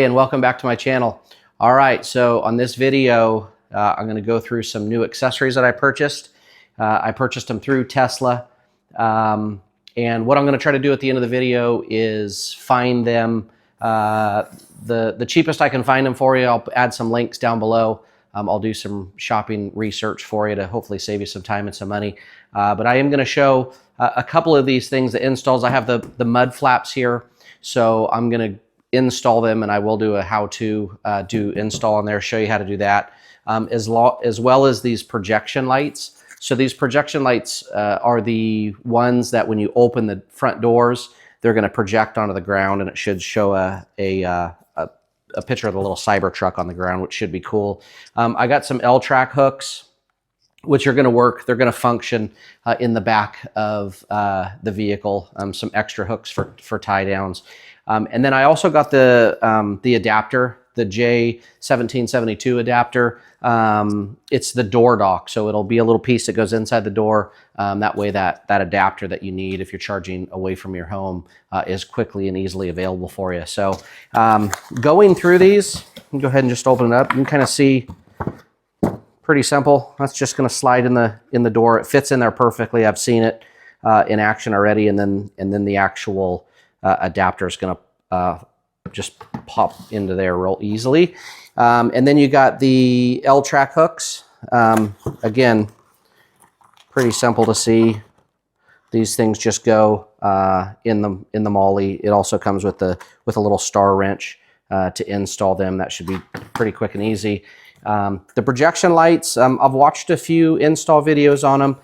and welcome back to my channel. All right, so on this video, I'm going to go through some new accessories that I purchased. I purchased them through Tesla. And what I'm going to try to do at the end of the video is find them the cheapest I can find them for you. I'll add some links down below. I'll do some shopping research for you to hopefully save you some time and some money. But I am going to show a couple of these things, the installs. I have the mud flaps here, so I'm going to install them, and I will do a how-to do install on there, show you how to do that, as well as these projection lights. So these projection lights are the ones that when you open the front doors, they're going to project onto the ground, and it should show a picture of the little Cybertruck on the ground, which should be cool. I got some L-track hooks, which are going to work. They're going to function in the back of the vehicle. Some extra hooks for tie downs. And then I also got the adapter, the J1772 adapter. It's the door dock, so it'll be a little piece that goes inside the door. That way that adapter that you need if you're charging away from your home is quickly and easily available for you. So going through these, go ahead and just open it up. You can kind of see, pretty simple. That's just going to slide in the door. It fits in there perfectly. I've seen it in action already, and then the actual adapter is going to just pop into there real easily. And then you got the L-track hooks. Again, pretty simple to see. These things just go in the Molle. It also comes with a little star wrench to install them. That should be pretty quick and easy. The projection lights, I've watched a few install videos on them.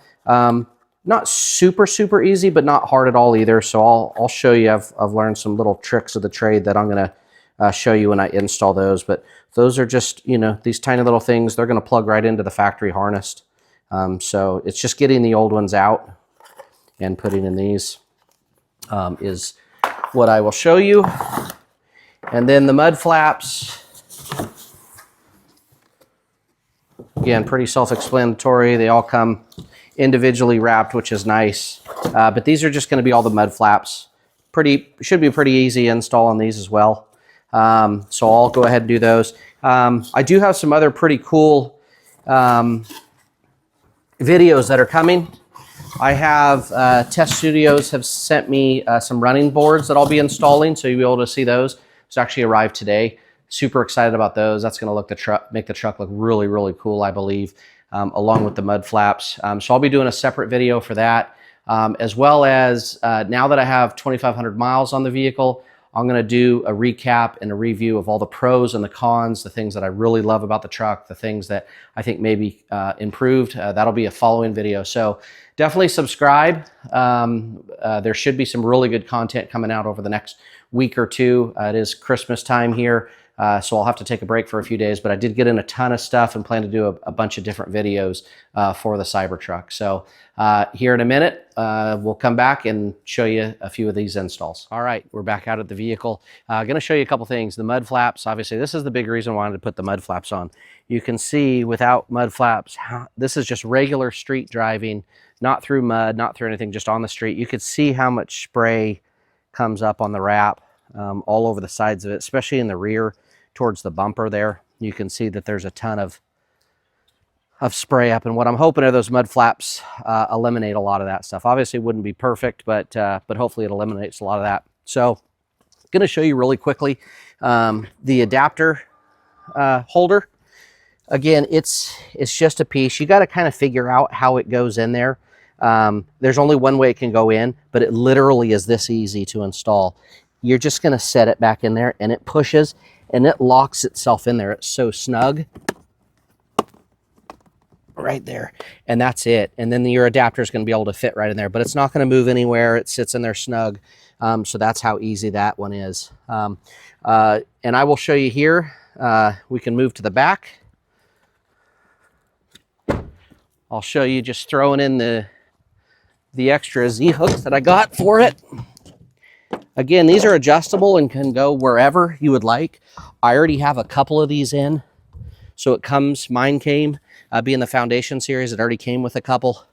Not super easy, but not hard at all either. So I'll show you. I've learned some little tricks of the trade that I'm going to show you when I install those. But those are just, you know, these tiny little things. They're going to plug right into the factory harness. So it's just getting the old ones out and putting in these is what I will show you. And then the mud flaps. Again, pretty self-explanatory. They all come individually wrapped, which is nice. But these are just going to be all the mud flaps. Should be pretty easy install on these as well. So I'll go ahead and do those. I do have some other pretty cool videos that are coming. I have Test Studios have sent me some running boards that I'll be installing, so you'll be able to see those. It's actually arrived today. Super excited about those. That's going to make the truck look really cool, I believe, along with the mud flaps. So I'll be doing a separate video for that, as well as now that I have 2,500 miles on the vehicle, I'm going to do a recap and a review of all the pros and the cons, the things that I really love about the truck, the things that I think may be improved. That'll be a following video. So definitely subscribe. There should be some really good content coming out over the next week or two. It is Christmas time here. So I'll have to take a break for a few days, but I did get in a ton of stuff and plan to do a bunch of different videos for the Cybertruck. So here in a minute, we'll come back and show you a few of these installs. All right, we're back out at the vehicle. I'm going to show you a couple things. The mud flaps, obviously, this is the big reason I wanted to put the mud flaps on. You can see without mud flaps, this is just regular street driving, not through mud, not through anything, just on the street. You could see how much spray comes up on the wrap all over the sides of it, especially in the rear towards the bumper there. You can see that there's a ton of spray up, and what I'm hoping are those mud flaps eliminate a lot of that stuff. Obviously it wouldn't be perfect, but hopefully it eliminates a lot of that. So I'm going to show you really quickly the adapter holder. Again, it's just a piece. You got to kind of figure out how it goes in there. There's only one way it can go in, but it literally is this easy to install. You're just going to set it back in there, and it pushes and it locks itself in there. It's so snug right there, and that's it. And then your adapter is going to be able to fit right in there, but it's not going to move anywhere. It sits in there snug. So that's how easy that one is. And I will show you here. We can move to the back. I'll show you just throwing in the extra Z hooks that I got for it. Again, these are adjustable and can go wherever you would like. I already have a couple of these in. So it comes, mine came, being the Foundation series, it already came with a couple.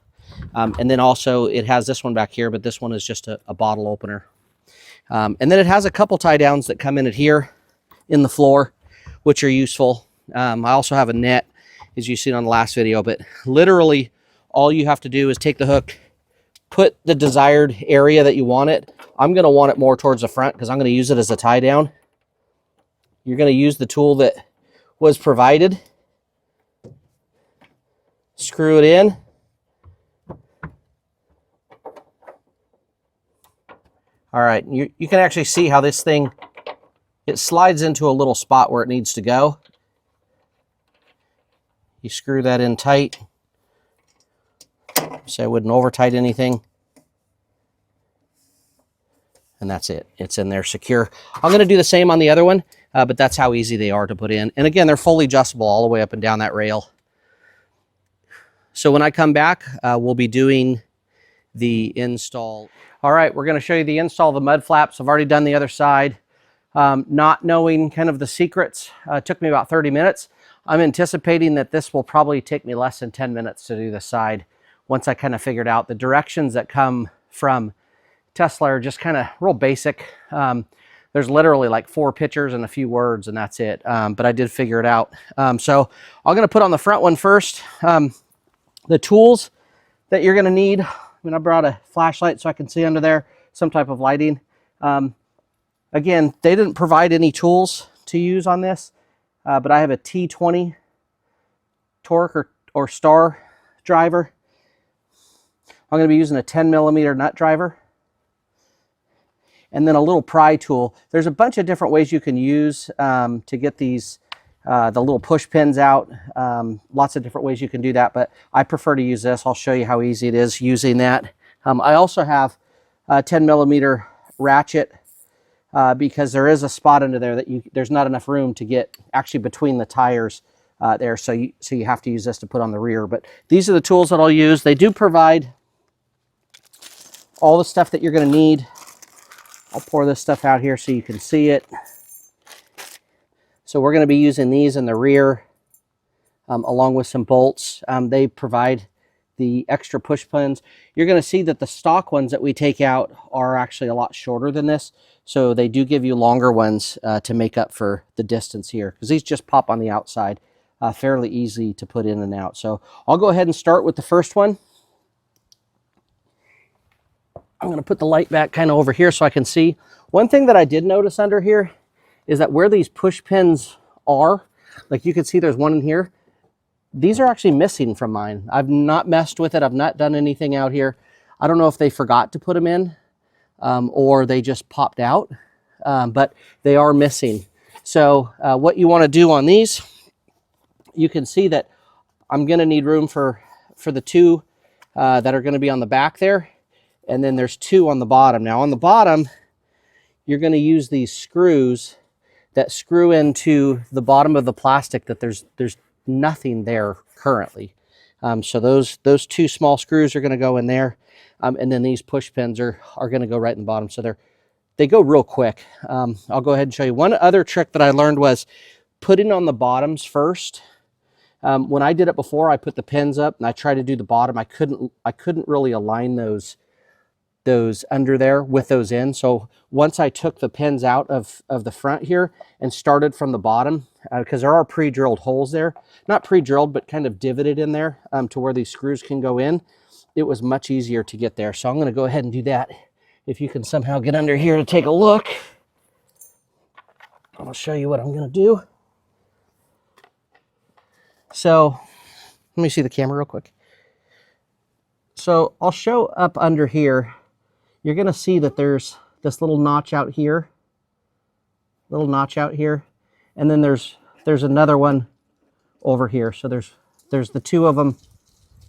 And then also it has this one back here, but this one is just a bottle opener. And then it has a couple tie downs that come in it here in the floor, which are useful. I also have a net, as you've seen on the last video, but literally all you have to do is take the hook, put the desired area that you want it. I'm going to want it more towards the front because I'm going to use it as a tie down. You're going to use the tool that was provided. Screw it in. All right, you can actually see how this thing, it slides into a little spot where it needs to go. You screw that in tight, so I wouldn't over tight anything. And that's it. It's in there secure. I'm going to do the same on the other one, but that's how easy they are to put in. And again, they're fully adjustable all the way up and down that rail. So when I come back, we'll be doing the install. All right, we're going to show you the install of the mud flaps. I've already done the other side. Not knowing kind of the secrets, it took me about 30 minutes. I'm anticipating that this will probably take me less than 10 minutes to do the side once I kind of figured out the directions that come from Tesla are just kind of real basic. There's literally like 4 pictures and a few words, and that's it. But I did figure it out. So I'm going to put on the front one first. The tools that you're going to need. I mean, I brought a flashlight so I can see under there, some type of lighting. Again, they didn't provide any tools to use on this, but I have a T20 torque or star driver. I'm going to be using a 10mm nut driver. And then a little pry tool. There's a bunch of different ways you can use to get these, the little push pins out. Lots of different ways you can do that, but I prefer to use this. I'll show you how easy it is using that. I also have a 10mm ratchet because there is a spot under there that there's not enough room to get actually between the tires there. So you have to use this to put on the rear. But these are the tools that I'll use. They do provide all the stuff that you're going to need. I'll pour this stuff out here so you can see it. So we're going to be using these in the rear along with some bolts. They provide the extra push pins. You're going to see that the stock ones that we take out are actually a lot shorter than this. So they do give you longer ones to make up for the distance here, because these just pop on the outside. Fairly easy to put in and out. So I'll go ahead and start with the first one. I'm going to put the light back kind of over here so I can see. One thing that I did notice under here is that where these push pins are, like you can see there's one in here, these are actually missing from mine. I've not messed with it. I've not done anything out here. I don't know if they forgot to put them in or they just popped out, but they are missing. So what you want to do on these, you can see that I'm going to need room for the 2 that are going to be on the back there. And then there's 2 on the bottom. Now on the bottom, you're going to use these screws that screw into the bottom of the plastic that there's nothing there currently. So those 2 small screws are going to go in there. And then these push pins are going to go right in the bottom. So they go real quick. I'll go ahead and show you. One other trick that I learned was putting on the bottoms first. When I did it before, I put the pins up and I tried to do the bottom. I couldn't really align those under there with those in. So once I took the pins out of the front here and started from the bottom, because there are pre-drilled holes there, not pre-drilled, but kind of divoted in there to where these screws can go in, it was much easier to get there. So I'm going to go ahead and do that. If you can somehow get under here to take a look, I'll show you what I'm going to do. So let me see the camera real quick. So I'll show up under here. You're going to see that there's this little notch out here, and then there's another one over here. So there's the 2 of them,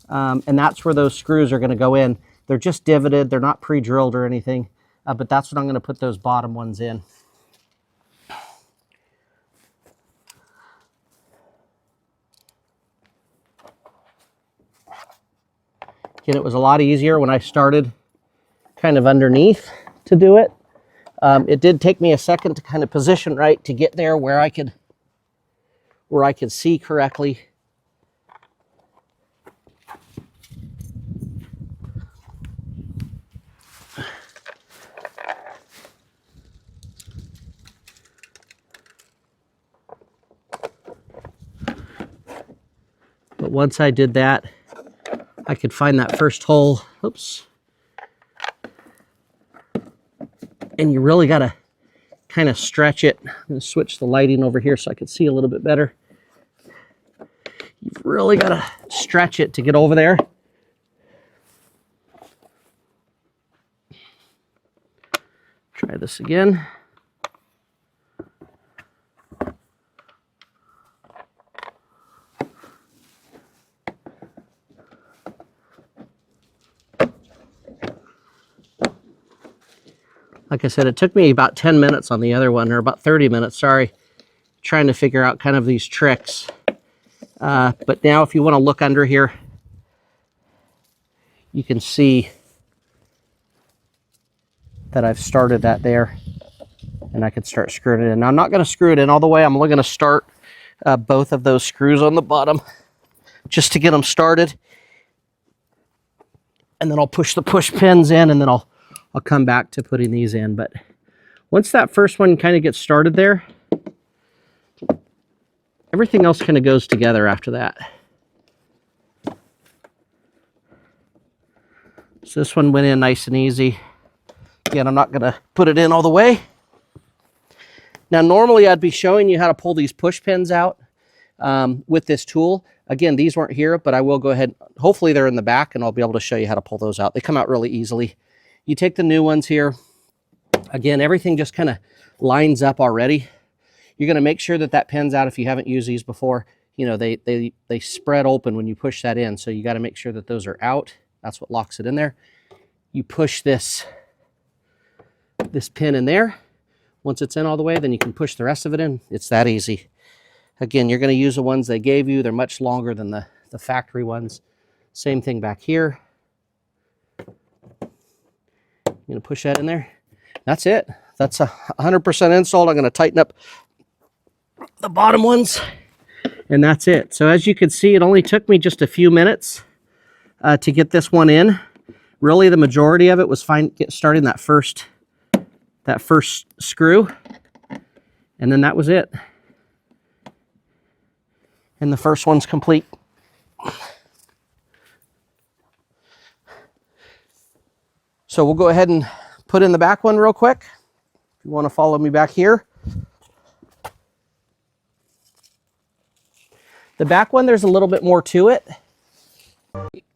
and that's where those screws are going to go in. They're just divoted. They're not pre-drilled or anything, but that's what I'm going to put those bottom ones in. Again, it was a lot easier when I started kind of underneath to do it. It did take me a second to kind of position right to get there where I could see correctly. once I did that, I could find that first hole. Oops. And you really got to kind of stretch it. I'm going to switch the lighting over here so I can see a little bit better. You've really got to stretch it to get over there. Try this again. Like I said, it took me about 10 minutes on the other one, or about 30 minutes, sorry, trying to figure out kind of these tricks. But now if you want to look under here, you can see that I've started that there, and I can start screwing it in. Now, I'm not going to screw it in all the way. I'm only going to start both of those screws on the bottom just to get them started. And then I'll push the push pins in, and then I'll come back to putting these in. But once that first one kind of gets started there, everything else kind of goes together after that. So this one went in nice and easy. Again, I'm not going to put it in all the way. Now, normally I'd be showing you how to pull these push pins out with this tool. Again, these weren't here, but I will go ahead. Hopefully they're in the back, and I'll be able to show you how to pull those out. They come out really easily. You take the new ones here. Again, everything just kind of lines up already. You're going to make sure that that pin's out if you haven't used these before. You know, they spread open when you push that in, so you got to make sure that those are out. That's what locks it in there. You push this pin in there. Once it's in all the way, then you can push the rest of it in. It's that easy. Again, you're going to use the ones they gave you. They're much longer than the factory ones. Same thing back here. I'm going to push that in there. That's it. That's 100% installed. I'm going to tighten up the bottom ones, and that's it. So as you can see, it only took me just a few minutes to get this one in. Really, the majority of it was starting that first screw, and then that was it. And the first one's complete. So we'll go ahead and put in the back one real quick. If you want to follow me back here. The back one, there's a little bit more to it.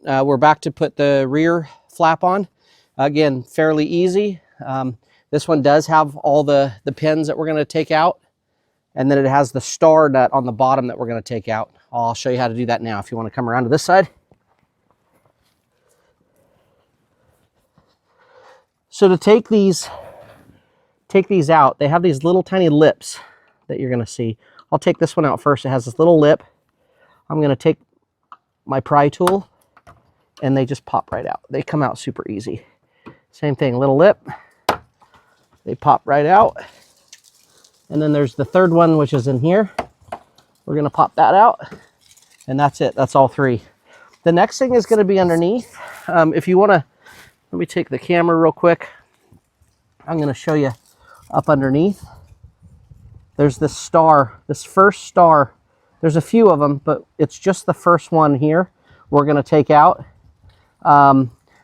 We're back to put the rear flap on. Again, fairly easy. This one does have all the pins that we're going to take out. And then it has the star nut on the bottom that we're going to take out. I'll show you how to do that now if you want to come around to this side. So to take these out, they have these little tiny lips that you're going to see. I'll take this one out first. It has this little lip. I'm going to take my pry tool, and they just pop right out. They come out super easy. Same thing, little lip. They pop right out. And then there's the third one, which is in here. We're going to pop that out, and that's it. That's all three. The next thing is going to be underneath. If you want to, let me take the camera real quick. I'm going to show you up underneath. There's this star, this first star. There's a few of them, but it's just the first one here we're going to take out.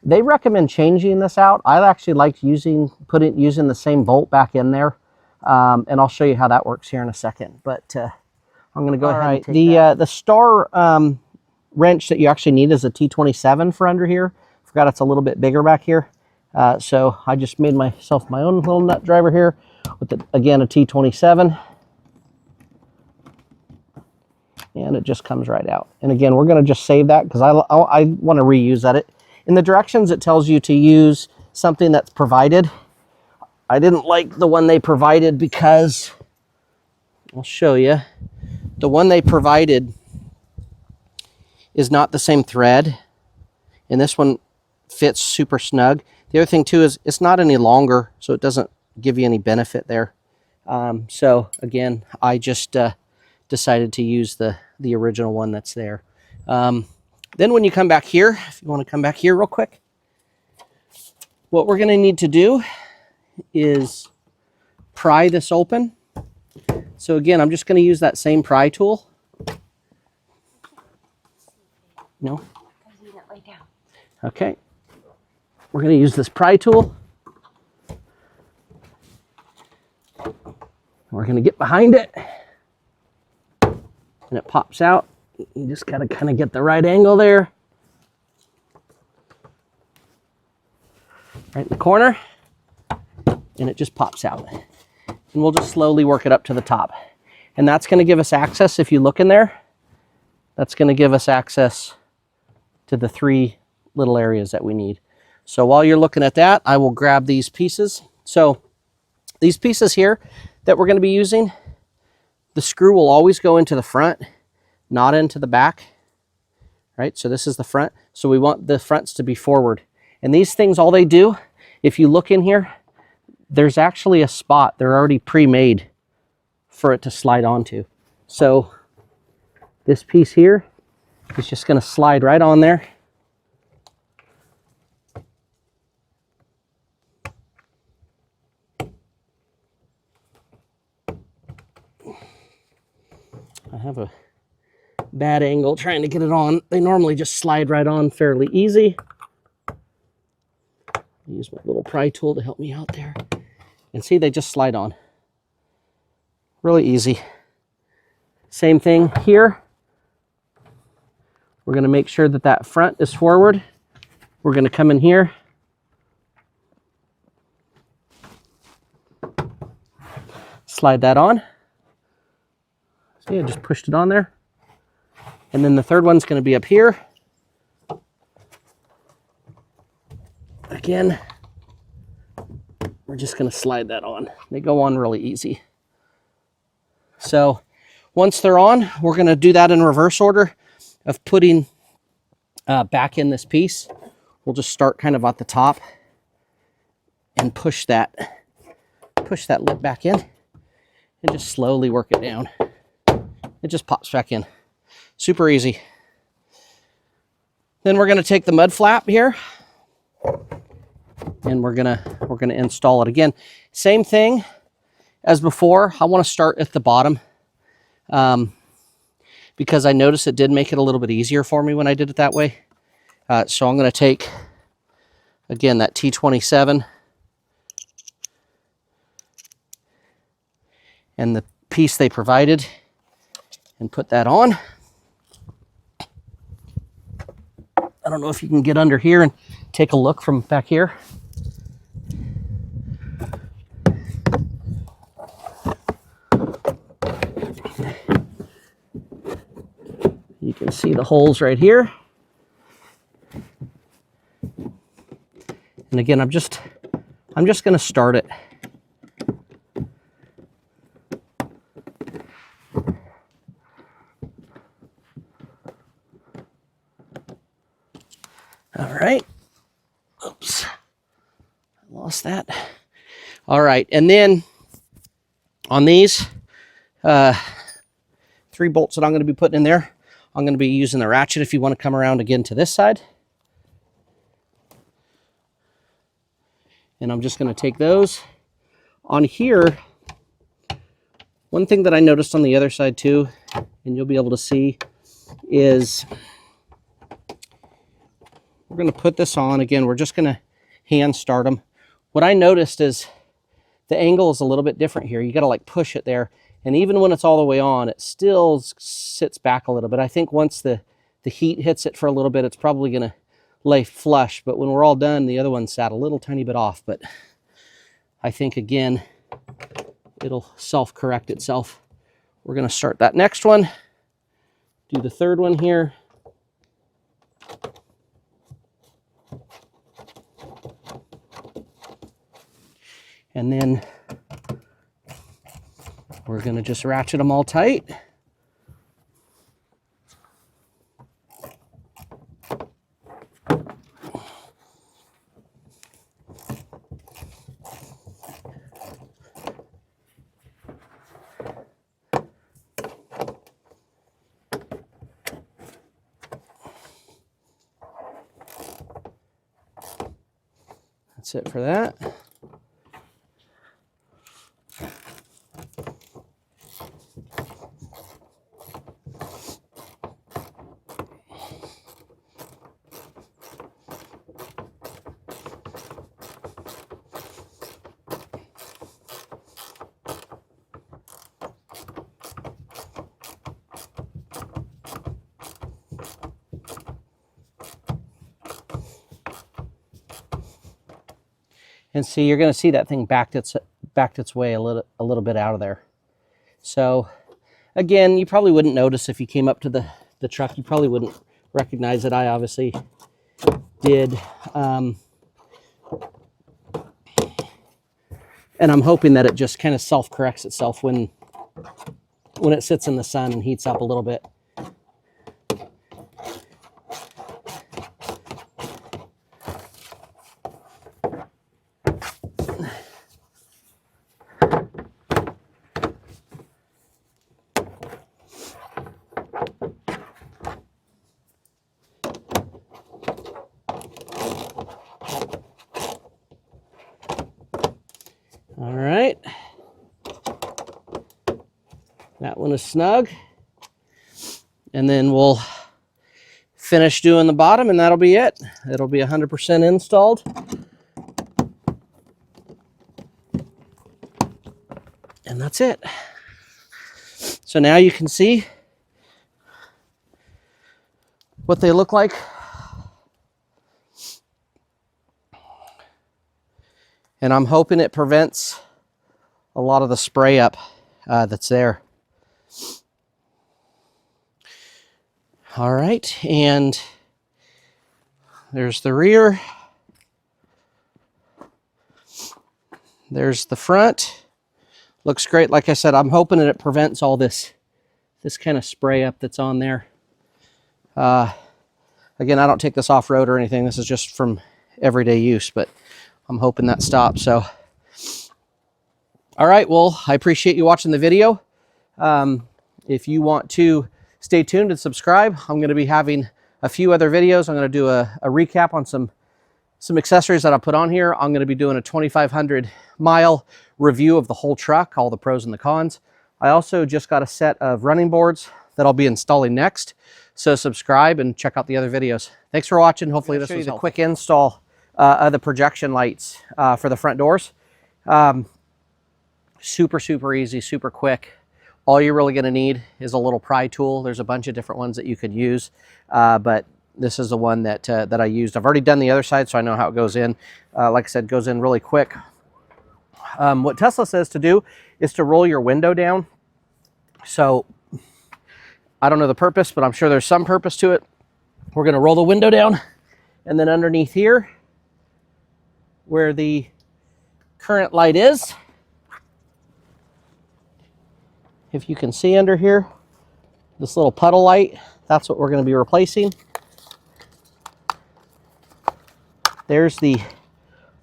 They recommend changing this out. I actually like using the same bolt back in there. And I'll show you how that works here in a second. But I'm going to go ahead and take that. The star wrench that you actually need is a T27 for under here. Forgot it's a little bit bigger back here. So I just made myself my own little nut driver here with, again, a T27. And it just comes right out. And again, we're going to just save that because I want to reuse that. In the directions, it tells you to use something that's provided. I didn't like the one they provided because, I'll show you, the one they provided is not the same thread, and this one fits super snug. The other thing too is it's not any longer, so it doesn't give you any benefit there. So again, I just decided to use the original one that's there. Then when you come back here, if you want to come back here real quick, what we're going to need to do is pry this open. So again, I'm just going to use that same pry tool. No? Okay. We're going to use this pry tool. We're going to get behind it. And it pops out. You just got to kind of get the right angle there. Right in the corner. And it just pops out. And we'll just slowly work it up to the top. And that's going to give us access, if you look in there, that's going to give us access to the 3 little areas that we need. So while you're looking at that, I will grab these pieces. So these pieces here that we're going to be using, the screw will always go into the front, not into the back. Right? So this is the front. So we want the fronts to be forward. And these things, all they do, if you look in here, there's actually a spot. They're already pre-made for it to slide onto. So this piece here is just going to slide right on there. I have a bad angle trying to get it on. They normally just slide right on fairly easy. Use my little pry tool to help me out there. And see, they just slide on. Really easy. Same thing here. We're going to make sure that that front is forward. We're going to come in here. Slide that on. See, I just pushed it on there. And then the third one's going to be up here. Again, we're just going to slide that on. They go on really easy. So once they're on, we're going to do that in reverse order of putting back in this piece. We'll just start kind of at the top and push that lip back in and just slowly work it down. It just pops back in. Super easy. Then we're going to take the mud flap here and we're gonna install it again. Same thing as before. I want to start at the bottom because I noticed it did make it a little bit easier for me when I did it that way. So I'm going to take, again, that T27 and the piece they provided and put that on. I don't know if you can get under here and take a look from back here. You can see the holes right here. And again, I'm just going to start it. All right. Oops. I lost that. All right. And then on these 3 bolts that I'm going to be putting in there, I'm going to be using the ratchet if you want to come around again to this side. And I'm just going to take those. On here, one thing that I noticed on the other side too, and you'll be able to see, is we're going to put this on. Again, we're just going to hand start them. What I noticed is the angle is a little bit different here. You got to like push it there. And even when it's all the way on, it still sits back a little bit. I think once the heat hits it for a little bit, it's probably going to lay flush. But when we're all done, the other one sat a little tiny bit off. But I think, again, it'll self-correct itself. We're going to start that next one. Do the third one here. And then we're going to just ratchet them all tight. That's it for that. And see, you're going to see that thing backed its way a little bit out of there. So again, you probably wouldn't notice if you came up to the truck. You probably wouldn't recognize it. I obviously did. And I'm hoping that it just kind of self-corrects itself when it sits in the sun and heats up a little bit. All right, that one is snug, and then we'll finish doing the bottom, and that'll be it. It'll be 100% installed, and that's it. So now you can see what they look like. And I'm hoping it prevents a lot of the spray up that's there. All right, and there's the rear. There's the front. Looks great. Like I said, I'm hoping that it prevents all this kind of spray up that's on there. Again, I don't take this off-road or anything. This is just from everyday use, but I'm hoping that stops. So, all right, well, I appreciate you watching the video. If you want to stay tuned and subscribe, I'm going to be having a few other videos. I'm going to do a recap on some accessories that I put on here. I'm going to be doing a 2,500 mile review of the whole truck, all the pros and the cons. I also just got a set of running boards that I'll be installing next. So subscribe and check out the other videos. Thanks for watching. Hopefully this was a quick install of the projection lights for the front doors. Super easy, super quick. All you're really going to need is a little pry tool. There's a bunch of different ones that you could use, but this is the one that I used. I've already done the other side, so I know how it goes in. Like I said, it goes in really quick. What Tesla says to do is to roll your window down. So I don't know the purpose, but I'm sure there's some purpose to it. We're going to roll the window down, and then underneath here, where the current light is, if you can see under here, this little puddle light, that's what we're going to be replacing. There's the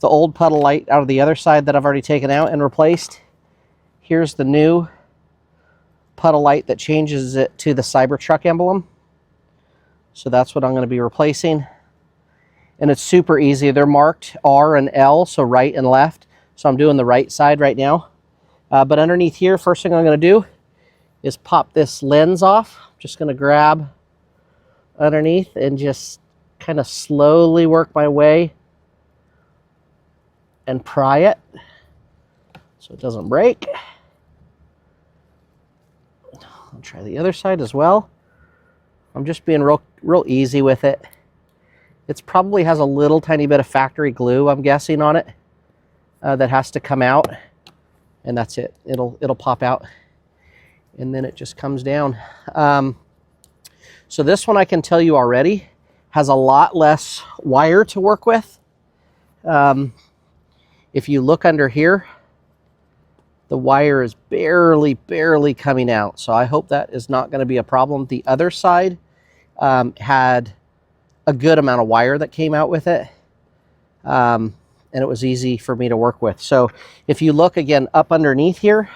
old puddle light out of the other side that I've already taken out and replaced. Here's the new puddle light that changes it to the Cybertruck emblem. So that's what I'm going to be replacing. And it's super easy. They're marked R and L, so right and left. So I'm doing the right side right now. But underneath here, first thing I'm going to do is pop this lens off. I'm just going to grab underneath and just kind of slowly work my way and pry it so it doesn't break. I'll try the other side as well. I'm just being real easy with it. It probably has a little tiny bit of factory glue, I'm guessing, on it that has to come out, and that's it. It'll pop out, and then it just comes down. So this one, I can tell you already, has a lot less wire to work with. If you look under here, the wire is barely coming out. So I hope that is not going to be a problem. The other side had a good amount of wire that came out with it. And it was easy for me to work with. So if you look again up underneath here,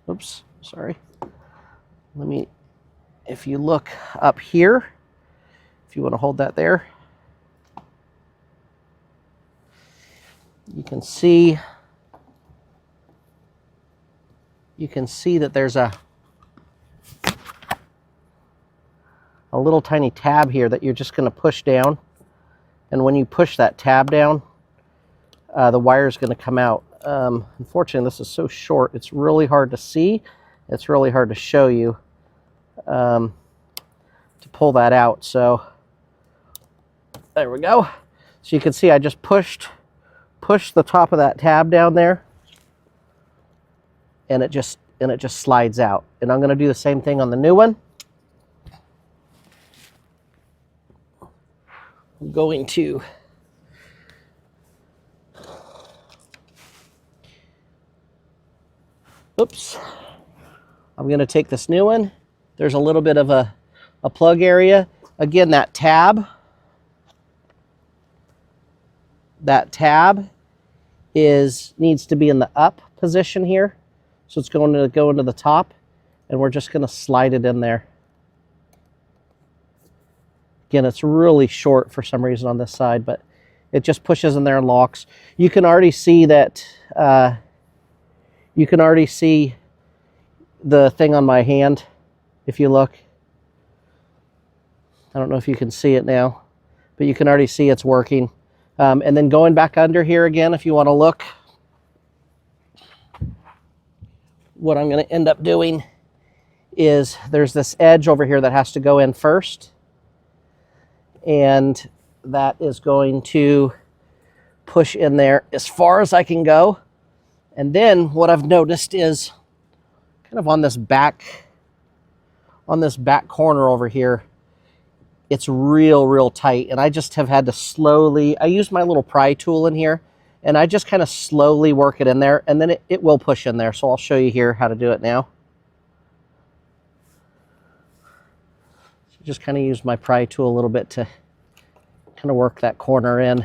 oops, sorry. If you look up here, if you want to hold that there, you can see that there's a little tiny tab here that you're just going to push down, and when you push that tab down, the wire is going to come out. Unfortunately, this is so short, it's really hard to see. It's really hard to show you to pull that out. So There we go. So you can see I just pushed the top of that tab down there, and it just slides out. And I'm going to do the same thing on the new one. I'm going to I'm going to take this new one. There's a little bit of a plug area. Again, that tab needs to be in the up position here. So it's going to go into the top, and we're just going to slide it in there. Again, it's really short for some reason on this side, but it just pushes in there and locks. You can already see that, you can already see the thing on my hand if you look. I don't know if you can see it now, but you can already see it's working. And then going back under here again, if you want to look, what I'm going to end up doing is there's this edge over here that has to go in first. And that is going to push in there as far as I can go. And then what I've noticed is kind of on this back corner over here, it's real tight. And I just have had to slowly, I use my little pry tool in here, and I just kind of slowly work it in there, and then it will push in there. So I'll show you here how to do it now. So just kind of use my pry tool a little bit to kind of work that corner in.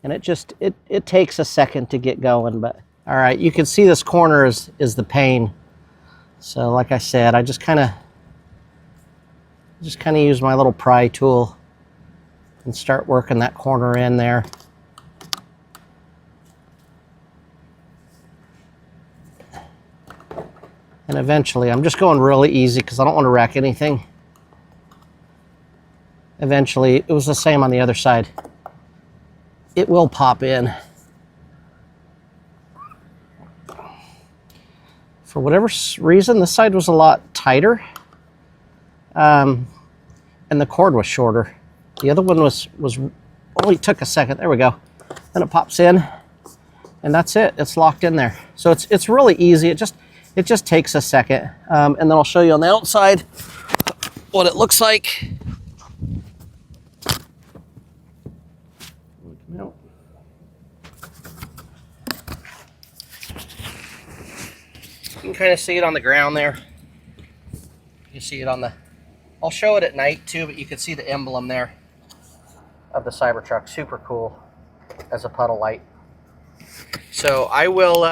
And it takes a second to get going, but all right, you can see this corner is the pain. So like I said, I just kind of use my little pry tool and start working that corner in there. And eventually, I'm just going really easy because I don't want to wreck anything. Eventually, it was the same on the other side. It will pop in. For whatever reason, this side was a lot tighter, and the cord was shorter. The other one was only took a second. There we go. Then it pops in, and that's it. It's locked in there. So it's really easy. It just takes a second, and then I'll show you on the outside what it looks like. You can kind of see it on the ground there. You see it on the, I'll show it at night too, but you can see the emblem there of the Cybertruck. Super cool as a puddle light. So I will,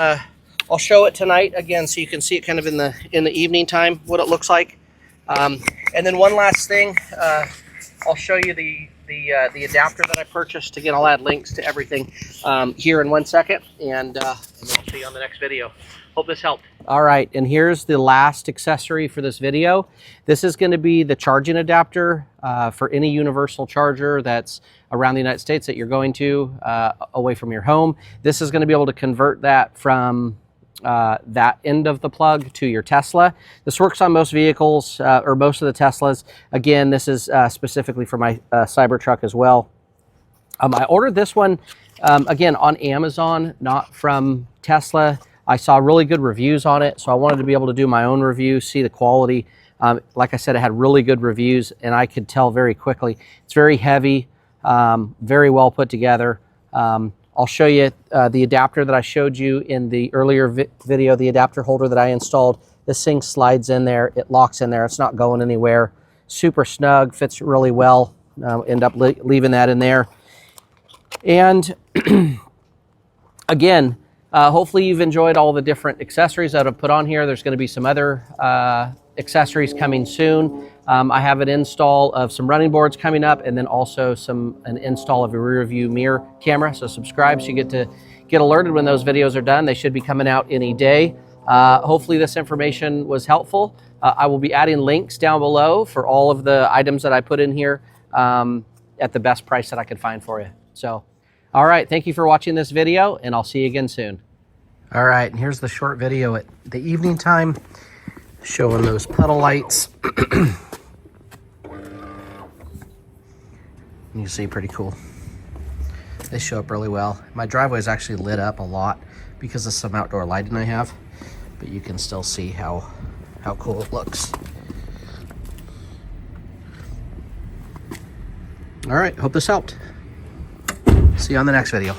I'll show it tonight again so you can see it kind of in the evening time, what it looks like. And then one last thing, I'll show you the adapter that I purchased. Again, I'll add links to everything here in 1 second, and then I'll see you on the next video. Hope this helped. All right, and here's the last accessory for this video. This is going to be the charging adapter for any universal charger that's around the United States that you're going to, away from your home. This is going to be able to convert that from that end of the plug to your Tesla. This works on most vehicles, or most of the Teslas. Again, this is specifically for my Cybertruck as well. I ordered this one, again, on Amazon, not from Tesla. I saw really good reviews on it, so I wanted to be able to do my own review, see the quality. Like I said, it had really good reviews, and I could tell very quickly. It's very heavy, very well put together. I'll show you the adapter that I showed you in the earlier video, the adapter holder that I installed. This thing slides in there, it locks in there, it's not going anywhere. Super snug, fits really well. End up leaving that in there. And again, hopefully you've enjoyed all the different accessories that I've put on here. There's going to be some other accessories coming soon. I have an install of some running boards coming up, and then also an install of a rear view mirror camera. So subscribe so you get alerted when those videos are done. They should be coming out any day. Hopefully this information was helpful. I will be adding links down below for all of the items that I put in here at the best price that I could find for you. So, all right, thank you for watching this video, and I'll see you again soon. All right, and here's the short video at the evening time. showing those puddle lights. You can see, pretty cool. They show up really well. My driveway is actually lit up a lot because of some outdoor lighting I have, but you can still see how cool it looks. All right, hope this helped. See you on the next video.